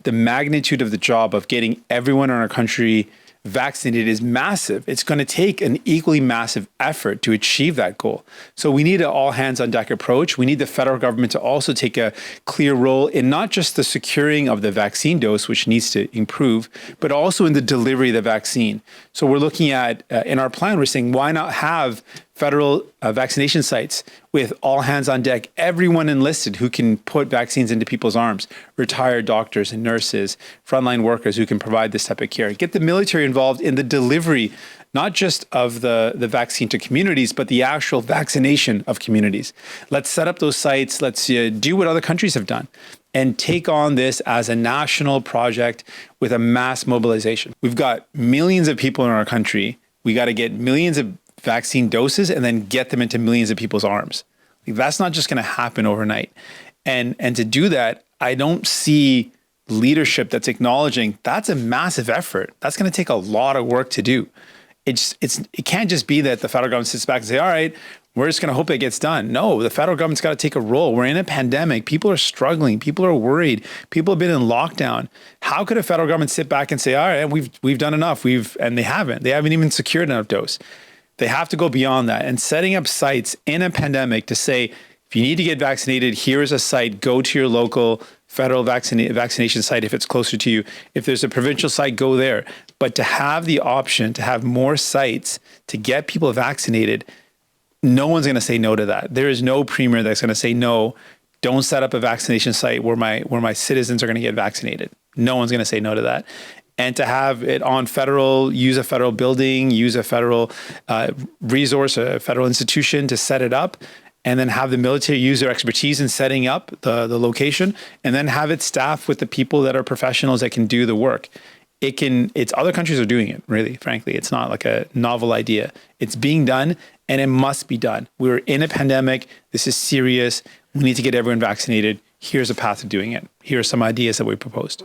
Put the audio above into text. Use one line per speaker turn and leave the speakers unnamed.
the magnitude of the job of getting everyone in our country vaccinated is massive. It's going to take an equally massive effort to achieve that goal. So we need an all hands on deck approach. We need the federal government to also take a clear role in not just the securing of the vaccine dose, which needs to improve, but also in the delivery of the vaccine. So we're looking at, in our plan, we're saying, why not have federal vaccination sites with all hands on deck, everyone enlisted who can put vaccines into people's arms, retired doctors and nurses, frontline workers who can provide this type of care. Get the military involved in the delivery, not just of the vaccine to communities, but the actual vaccination of communities. Let's set up those sites. Let's do what other countries have done and take on this as a national project with a mass mobilization. We've got millions of people in our country. We got to get millions of vaccine doses and then get them into millions of people's arms. That's not just going to happen overnight. And to do that, I don't see leadership that's acknowledging that's a massive effort. That's going to take a lot of work to do. It can't just be that the federal government sits back and say, all right, we're just going to hope it gets done. No, the federal government's got to take a role. We're in a pandemic. People are struggling. People are worried. People have been in lockdown. How could a federal government sit back and say, all right, we've done enough? And they haven't even secured enough dose. They have to go beyond that. And setting up sites in a pandemic to say, if you need to get vaccinated, here's a site, go to your local federal vaccination site if it's closer to you. If there's a provincial site, go there. But to have the option to have more sites to get people vaccinated, no one's going to say no to that. There is no premier that's going to say, no, don't set up a vaccination site where my citizens are going to get vaccinated. No one's going to say no to that. And to have it on use a federal building, use a federal resource, a federal institution to set it up, and then have the military use their expertise in setting up the location, and then have it staffed with the people that are professionals that can do the work. Other countries are doing it, really, frankly. It's not like a novel idea. It's being done, and it must be done. We're in a pandemic. This is serious. We need to get everyone vaccinated. Here's a path to doing it. Here are some ideas that we proposed.